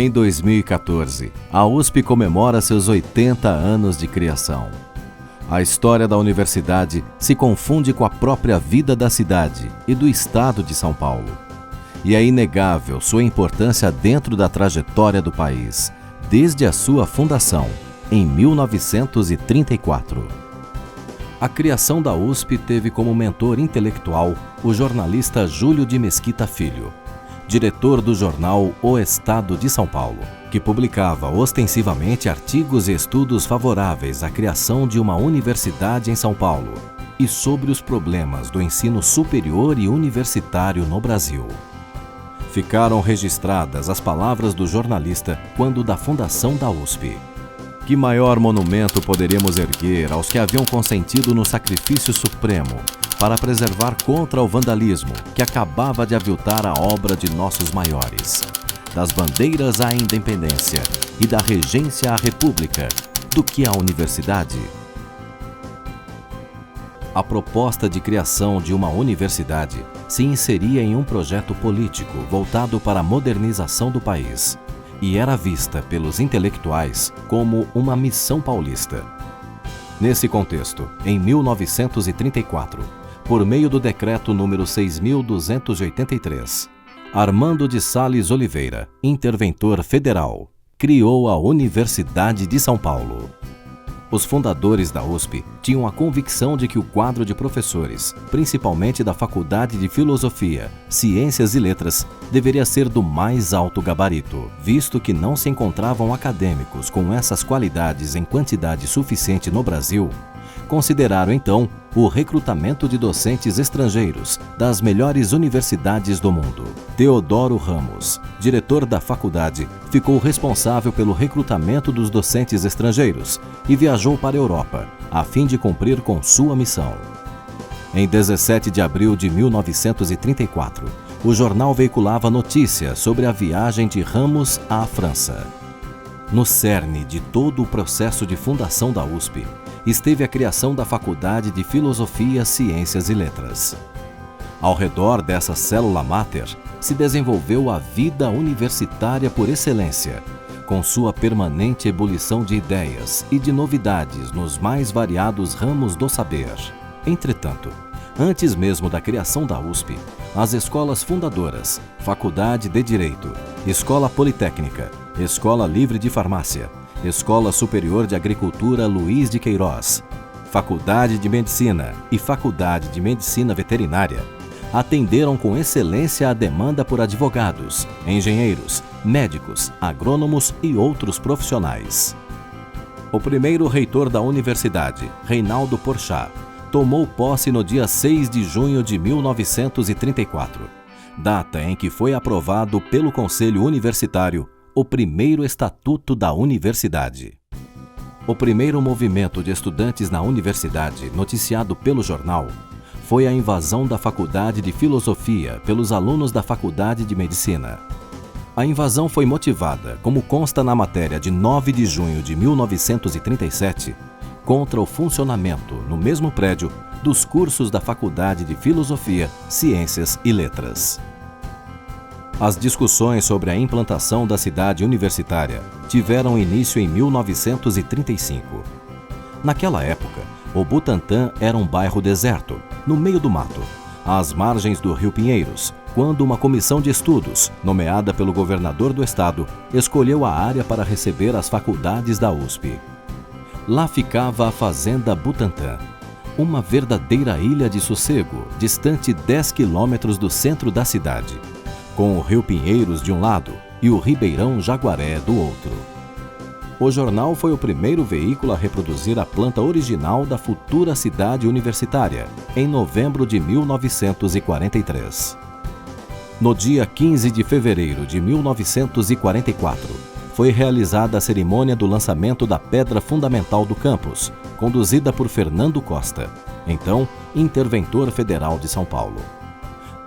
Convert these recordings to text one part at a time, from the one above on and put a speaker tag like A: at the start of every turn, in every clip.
A: Em 2014, a USP comemora seus 80 anos de criação. A história da universidade se confunde com a própria vida da cidade e do estado de São Paulo. E é inegável sua importância dentro da trajetória do país, desde a sua fundação, em 1934. A criação da USP teve como mentor intelectual o jornalista Júlio de Mesquita Filho, diretor do jornal O Estado de São Paulo, que publicava ostensivamente artigos e estudos favoráveis à criação de uma universidade em São Paulo e sobre os problemas do ensino superior e universitário no Brasil. Ficaram registradas as palavras do jornalista quando da fundação da USP. Que maior monumento poderíamos erguer aos que haviam consentido no sacrifício supremo para preservar contra o vandalismo que acabava de aviltar a obra de nossos maiores, das bandeiras à independência e da regência à república, do que a universidade? A proposta de criação de uma universidade se inseria em um projeto político voltado para a modernização do país e era vista pelos intelectuais como uma missão paulista. Nesse contexto, em 1934, por meio do decreto número 6.283, Armando de Sales Oliveira, interventor federal, criou a Universidade de São Paulo. Os fundadores da USP tinham a convicção de que o quadro de professores, principalmente da Faculdade de Filosofia, Ciências e Letras, deveria ser do mais alto gabarito, visto que não se encontravam acadêmicos com essas qualidades em quantidade suficiente no Brasil. Consideraram, então, o recrutamento de docentes estrangeiros das melhores universidades do mundo. Teodoro Ramos, diretor da faculdade, ficou responsável pelo recrutamento dos docentes estrangeiros e viajou para a Europa, a fim de cumprir com sua missão. Em 17 de abril de 1934, o jornal veiculava notícias sobre a viagem de Ramos à França. No cerne de todo o processo de fundação da USP, esteve a criação da Faculdade de Filosofia, Ciências e Letras. Ao redor dessa célula máter se desenvolveu a vida universitária por excelência, com sua permanente ebulição de ideias e de novidades nos mais variados ramos do saber. Entretanto, antes mesmo da criação da USP, as escolas fundadoras, Faculdade de Direito, Escola Politécnica, Escola Livre de Farmácia, Escola Superior de Agricultura Luiz de Queiroz, Faculdade de Medicina e Faculdade de Medicina Veterinária atenderam com excelência a demanda por advogados, engenheiros, médicos, agrônomos e outros profissionais. O primeiro reitor da universidade, Reinaldo Porchat, tomou posse no dia 6 de junho de 1934, data em que foi aprovado pelo Conselho Universitário o primeiro Estatuto da Universidade. O primeiro movimento de estudantes na universidade, noticiado pelo jornal, foi a invasão da Faculdade de Filosofia pelos alunos da Faculdade de Medicina. A invasão foi motivada, como consta na matéria de 9 de junho de 1937, contra o funcionamento, no mesmo prédio, dos cursos da Faculdade de Filosofia, Ciências e Letras. As discussões sobre a implantação da cidade universitária tiveram início em 1935. Naquela época, o Butantã era um bairro deserto, no meio do mato, às margens do Rio Pinheiros, quando uma comissão de estudos, nomeada pelo governador do estado, escolheu a área para receber as faculdades da USP. Lá ficava a Fazenda Butantã, uma verdadeira ilha de sossego, distante 10 quilômetros do centro da cidade, com o Rio Pinheiros de um lado e o Ribeirão Jaguaré do outro. O jornal foi o primeiro veículo a reproduzir a planta original da futura cidade universitária, em novembro de 1943. No dia 15 de fevereiro de 1944, foi realizada a cerimônia do lançamento da pedra fundamental do campus, conduzida por Fernando Costa, então interventor federal de São Paulo.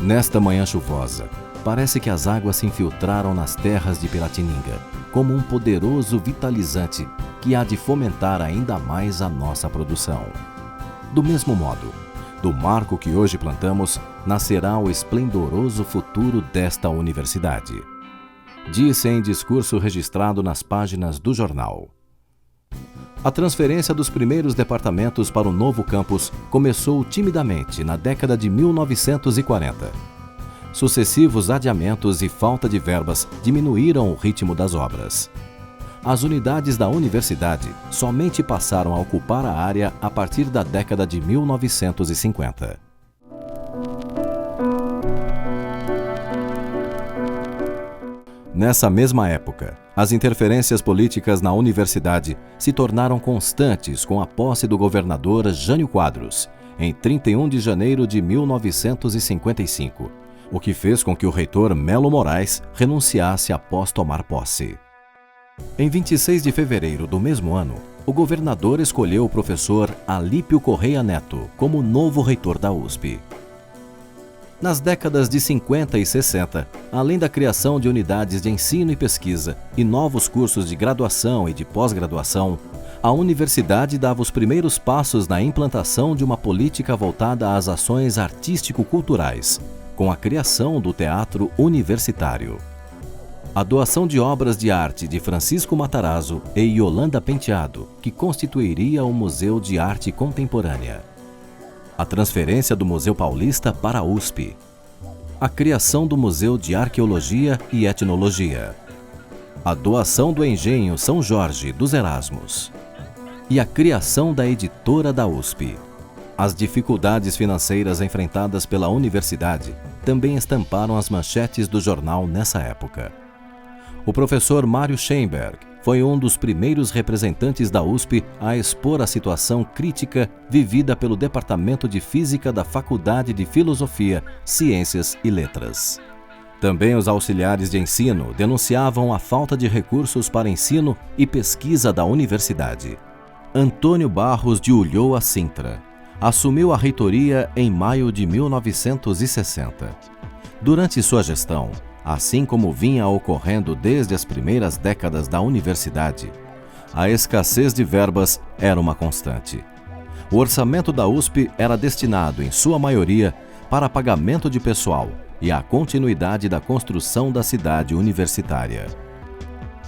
A: Nesta manhã chuvosa, parece que as águas se infiltraram nas terras de Piratininga, como um poderoso vitalizante que há de fomentar ainda mais a nossa produção. Do mesmo modo, do marco que hoje plantamos, nascerá o esplendoroso futuro desta universidade. disse em discurso registrado nas páginas do jornal. A transferência dos primeiros departamentos para o novo campus começou timidamente na década de 1940. Sucessivos adiamentos e falta de verbas diminuíram o ritmo das obras. As unidades da universidade somente passaram a ocupar a área a partir da década de 1950. Nessa mesma época, as interferências políticas na universidade se tornaram constantes com a posse do governador Jânio Quadros, em 31 de janeiro de 1955, o que fez com que o reitor Melo Moraes renunciasse após tomar posse. Em 26 de fevereiro do mesmo ano, o governador escolheu o professor Alípio Correia Neto como novo reitor da USP. Nas décadas de 50 e 60, além da criação de unidades de ensino e pesquisa e novos cursos de graduação e de pós-graduação, a universidade dava os primeiros passos na implantação de uma política voltada às ações artístico-culturais, com a criação do Teatro Universitário. A doação de obras de arte de Francisco Matarazzo e Yolanda Penteado, que constituiria o Museu de Arte Contemporânea. A transferência do Museu Paulista para a USP. A criação do Museu de Arqueologia e Etnologia. A doação do Engenho São Jorge dos Erasmos. E a criação da Editora da USP. As dificuldades financeiras enfrentadas pela universidade também estamparam as manchetes do jornal nessa época. O professor Mário Schemberg foi um dos primeiros representantes da USP a expor a situação crítica vivida pelo Departamento de Física da Faculdade de Filosofia, Ciências e Letras. Também os auxiliares de ensino denunciavam a falta de recursos para ensino e pesquisa da universidade. Antônio Barros de Ulloa Sintra assumiu a reitoria em maio de 1960. Durante sua gestão, assim como vinha ocorrendo desde as primeiras décadas da universidade, a escassez de verbas era uma constante. O orçamento da USP era destinado, em sua maioria, para pagamento de pessoal e a continuidade da construção da cidade universitária.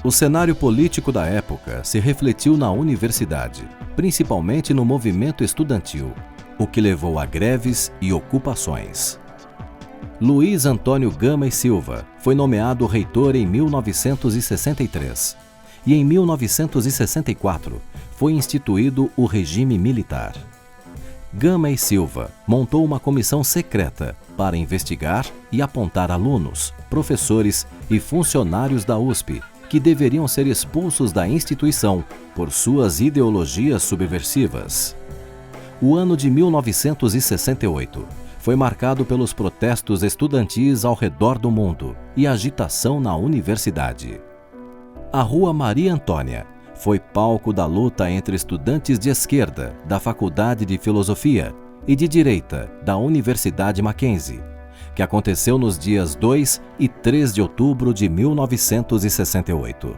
A: O cenário político da época se refletiu na universidade, principalmente no movimento estudantil, o que levou a greves e ocupações. Luiz Antônio Gama e Silva foi nomeado reitor em 1963 e em 1964 foi instituído o regime militar. Gama e Silva montou uma comissão secreta para investigar e apontar alunos, professores e funcionários da USP que deveriam ser expulsos da instituição por suas ideologias subversivas. O ano de 1968 foi marcado pelos protestos estudantis ao redor do mundo e agitação na universidade. A Rua Maria Antônia foi palco da luta entre estudantes de esquerda da Faculdade de Filosofia e de direita da Universidade Mackenzie, que aconteceu nos dias 2 e 3 de outubro de 1968.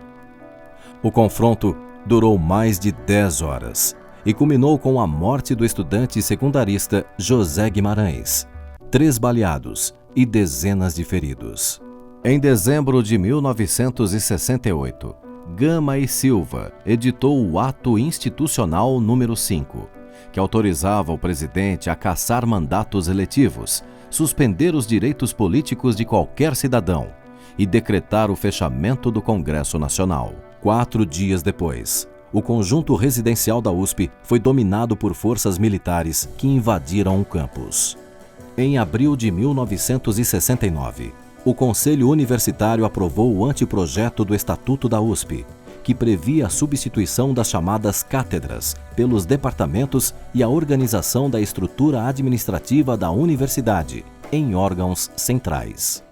A: O confronto durou mais de 10 horas e culminou com a morte do estudante secundarista José Guimarães, 3 baleados e dezenas de feridos. Em dezembro de 1968, Gama e Silva editou o Ato Institucional número 5, que autorizava o presidente a cassar mandatos eletivos, suspender os direitos políticos de qualquer cidadão e decretar o fechamento do Congresso Nacional. 4 dias depois, o conjunto residencial da USP foi dominado por forças militares que invadiram o campus. Em abril de 1969, o Conselho Universitário aprovou o anteprojeto do Estatuto da USP, que previa a substituição das chamadas cátedras pelos departamentos e a organização da estrutura administrativa da universidade em órgãos centrais.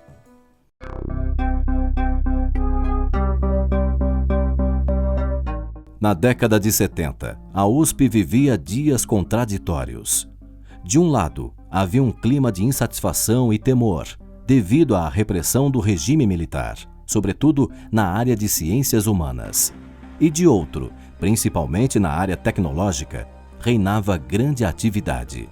A: Na década de 70, a USP vivia dias contraditórios. De um lado, havia um clima de insatisfação e temor, devido à repressão do regime militar, sobretudo na área de ciências humanas. E de outro, principalmente na área tecnológica, reinava grande atividade.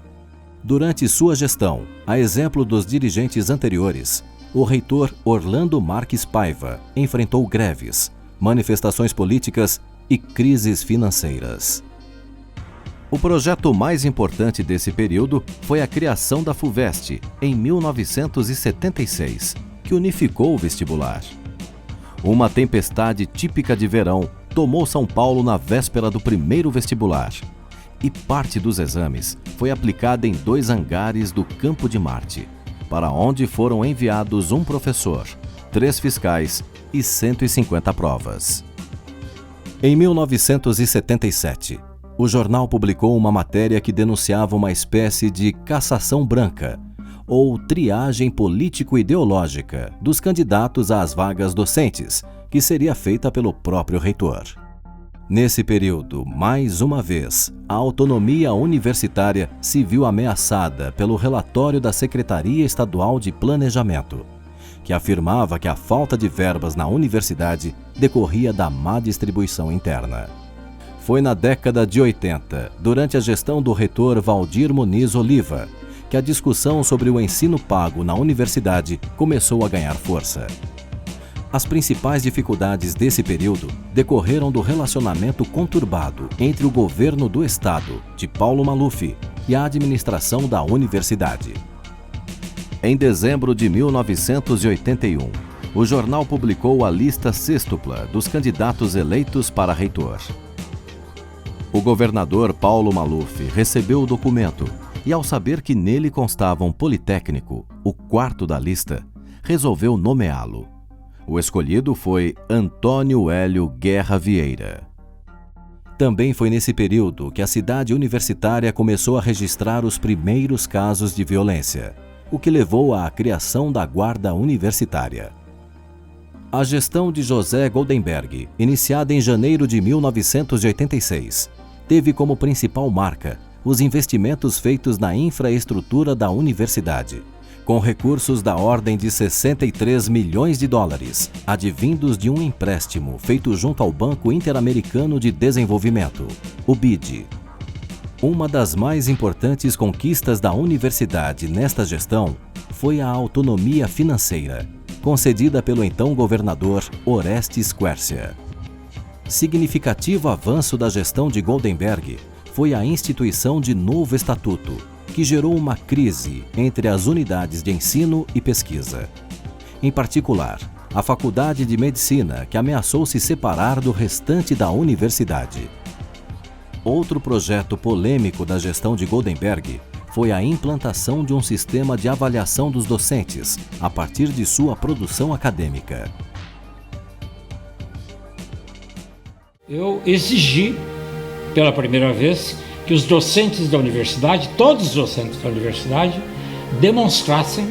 A: Durante sua gestão, a exemplo dos dirigentes anteriores, o reitor Orlando Marques Paiva enfrentou greves, manifestações políticas e crises financeiras. O projeto mais importante desse período foi a criação da FUVEST, em 1976, que unificou o vestibular. Uma tempestade típica de verão tomou São Paulo na véspera do primeiro vestibular, e parte dos exames foi aplicada em 2 hangares do Campo de Marte, para onde foram enviados um professor, 3 fiscais e 150 provas. Em 1977, o jornal publicou uma matéria que denunciava uma espécie de cassação branca, ou triagem político-ideológica dos candidatos às vagas docentes, que seria feita pelo próprio reitor. Nesse período, mais uma vez, a autonomia universitária se viu ameaçada pelo relatório da Secretaria Estadual de Planejamento, que afirmava que a falta de verbas na universidade decorria da má distribuição interna. Foi na década de 80, durante a gestão do reitor Valdir Muniz Oliva, que a discussão sobre o ensino pago na universidade começou a ganhar força. As principais dificuldades desse período decorreram do relacionamento conturbado entre o governo do estado, de Paulo Maluf, e a administração da universidade. Em dezembro de 1981, o jornal publicou a lista sextupla dos candidatos eleitos para reitor. O governador Paulo Maluf recebeu o documento e, ao saber que nele constava um politécnico, o quarto da lista, resolveu nomeá-lo. O escolhido foi Antônio Hélio Guerra Vieira. Também foi nesse período que a cidade universitária começou a registrar os primeiros casos de violência, o que levou à criação da Guarda Universitária. A gestão de José Goldenberg, iniciada em janeiro de 1986, teve como principal marca os investimentos feitos na infraestrutura da universidade, com recursos da ordem de 63 milhões de dólares, advindos de um empréstimo feito junto ao Banco Interamericano de Desenvolvimento, o BID. Uma das mais importantes conquistas da universidade nesta gestão foi a autonomia financeira, concedida pelo então governador Orestes Quercia. Significativo avanço da gestão de Goldenberg foi a instituição de novo estatuto, que gerou uma crise entre as unidades de ensino e pesquisa. Em particular, a Faculdade de Medicina, que ameaçou se separar do restante da universidade. Outro projeto polêmico da gestão de Goldenberg foi a implantação de um sistema de avaliação dos docentes a partir de sua produção acadêmica.
B: Eu exigi, pela primeira vez, que os docentes da universidade, todos os docentes da universidade, demonstrassem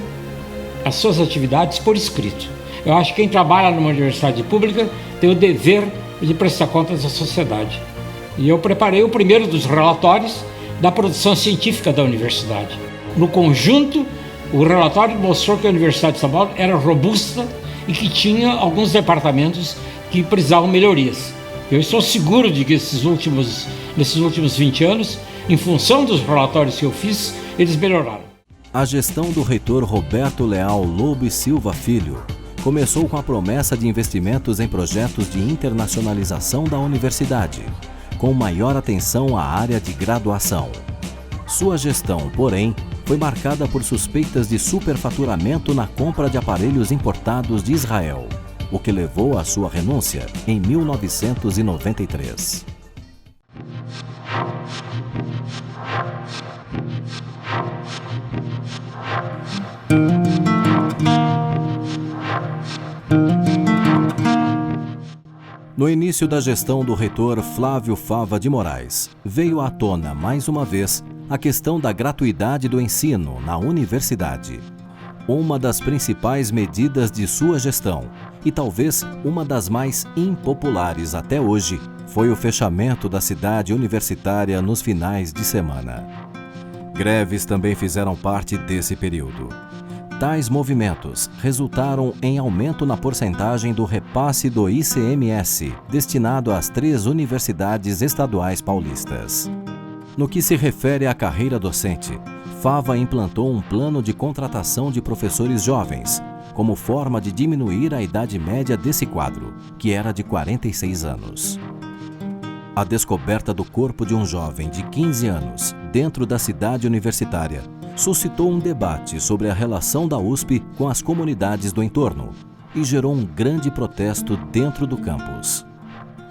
B: as suas atividades por escrito. Eu acho que quem trabalha numa universidade pública tem o dever de prestar contas à sociedade. E eu preparei o primeiro dos relatórios da produção científica da universidade. No conjunto, o relatório mostrou que a Universidade de São Paulo era robusta e que tinha alguns departamentos que precisavam melhorias. Eu estou seguro de que nesses últimos 20 anos, em função dos relatórios que eu fiz, eles melhoraram.
A: A gestão do reitor Roberto Leal Lobo e Silva Filho começou com a promessa de investimentos em projetos de internacionalização da universidade, com maior atenção à área de graduação. Sua gestão, porém, foi marcada por suspeitas de superfaturamento na compra de aparelhos importados de Israel, o que levou à sua renúncia em 1993. No início da gestão do reitor Flávio Fava de Moraes, veio à tona mais uma vez a questão da gratuidade do ensino na universidade. Uma das principais medidas de sua gestão, e talvez uma das mais impopulares até hoje, foi o fechamento da cidade universitária nos finais de semana. Greves também fizeram parte desse período. Tais movimentos resultaram em aumento na porcentagem do repasse do ICMS destinado às 3 universidades estaduais paulistas. No que se refere à carreira docente, Fava implantou um plano de contratação de professores jovens, como forma de diminuir a idade média desse quadro, que era de 46 anos. A descoberta do corpo de um jovem de 15 anos dentro da cidade universitária suscitou um debate sobre a relação da USP com as comunidades do entorno e gerou um grande protesto dentro do campus.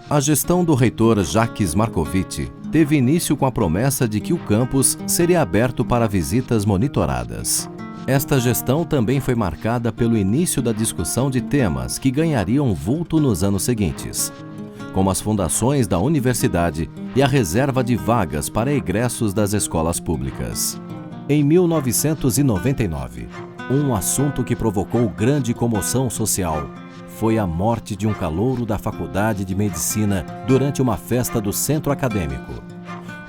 A: A gestão do reitor Jacques Marcovitch teve início com a promessa de que o campus seria aberto para visitas monitoradas. Esta gestão também foi marcada pelo início da discussão de temas que ganhariam vulto nos anos seguintes, como as fundações da universidade e a reserva de vagas para egressos das escolas públicas. Em 1999, um assunto que provocou grande comoção social foi a morte de um calouro da Faculdade de Medicina durante uma festa do centro acadêmico,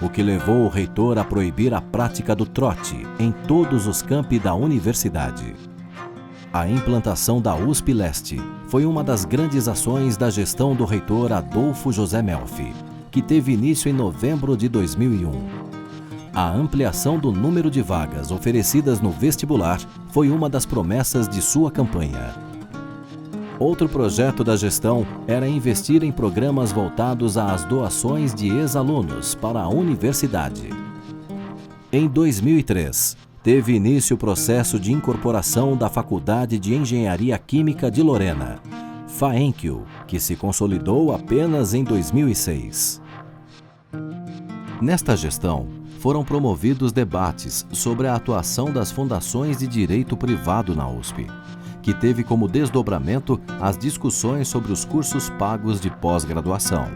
A: o que levou o reitor a proibir a prática do trote em todos os campi da universidade. A implantação da USP Leste foi uma das grandes ações da gestão do reitor Adolfo José Melfi, que teve início em novembro de 2001. A ampliação do número de vagas oferecidas no vestibular foi uma das promessas de sua campanha. Outro projeto da gestão era investir em programas voltados às doações de ex-alunos para a universidade. Em 2003, teve início o processo de incorporação da Faculdade de Engenharia Química de Lorena, FAENQ, que se consolidou apenas em 2006. Nesta gestão, foram promovidos debates sobre a atuação das fundações de direito privado na USP, que teve como desdobramento as discussões sobre os cursos pagos de pós-graduação.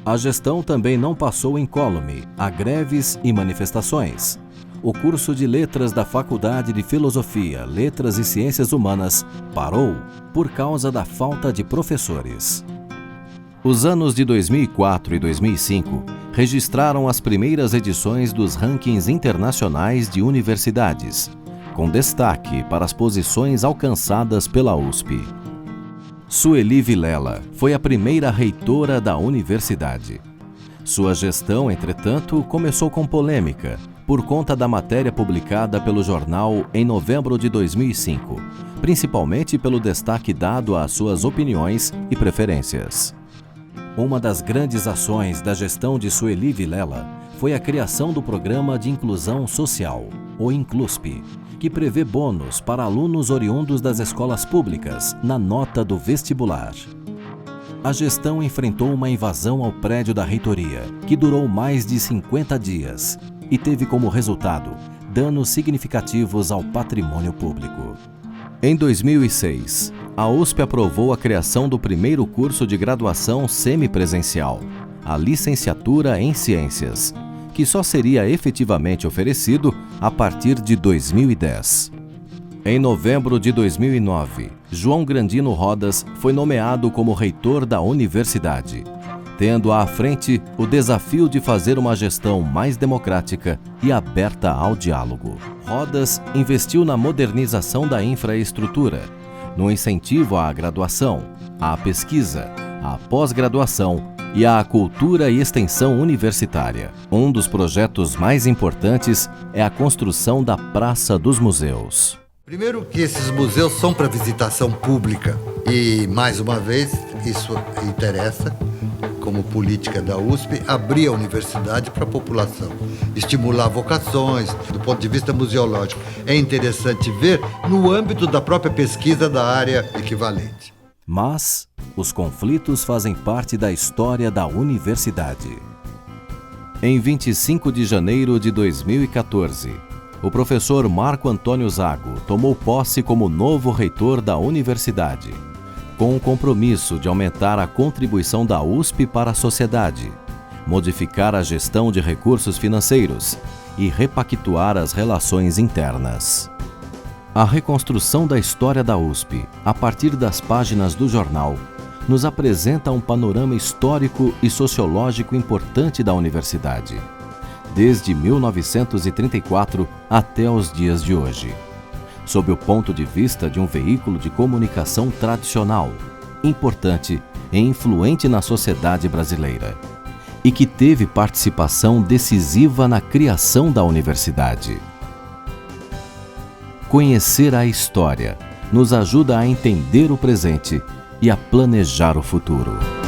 A: A gestão também não passou incólume a greves e manifestações. O curso de Letras da Faculdade de Filosofia, Letras e Ciências Humanas parou por causa da falta de professores. Os anos de 2004 e 2005 registraram as primeiras edições dos rankings internacionais de universidades, com destaque para as posições alcançadas pela USP. Sueli Vilela foi a primeira reitora da universidade. Sua gestão, entretanto, começou com polêmica, por conta da matéria publicada pelo jornal em novembro de 2005, principalmente pelo destaque dado às suas opiniões e preferências. Uma das grandes ações da gestão de Sueli Vilela foi a criação do Programa de Inclusão Social, o Inclusp, que prevê bônus para alunos oriundos das escolas públicas na nota do vestibular. A gestão enfrentou uma invasão ao prédio da reitoria, que durou mais de 50 dias e teve como resultado danos significativos ao patrimônio público. Em 2006, a USP aprovou a criação do primeiro curso de graduação semipresencial, a Licenciatura em Ciências, que só seria efetivamente oferecido a partir de 2010. Em novembro de 2009, João Grandino Rodas foi nomeado como reitor da universidade, tendo à frente o desafio de fazer uma gestão mais democrática e aberta ao diálogo. Rodas investiu na modernização da infraestrutura, no incentivo à graduação, à pesquisa, à pós-graduação e à cultura e extensão universitária. Um dos projetos mais importantes é a construção da Praça dos Museus.
C: Primeiro que esses museus são para visitação pública e, mais uma vez, isso interessa, como política da USP, abrir a universidade para a população, estimular vocações do ponto de vista museológico. É interessante ver no âmbito da própria pesquisa da área equivalente.
A: Mas os conflitos fazem parte da história da universidade. Em 25 de janeiro de 2014, o professor Marco Antônio Zago tomou posse como novo reitor da universidade, com o compromisso de aumentar a contribuição da USP para a sociedade, modificar a gestão de recursos financeiros e repactuar as relações internas. A reconstrução da história da USP, a partir das páginas do jornal, nos apresenta um panorama histórico e sociológico importante da universidade, desde 1934 até os dias de hoje, sob o ponto de vista de um veículo de comunicação tradicional, importante e influente na sociedade brasileira, e que teve participação decisiva na criação da universidade. Conhecer a história nos ajuda a entender o presente e a planejar o futuro.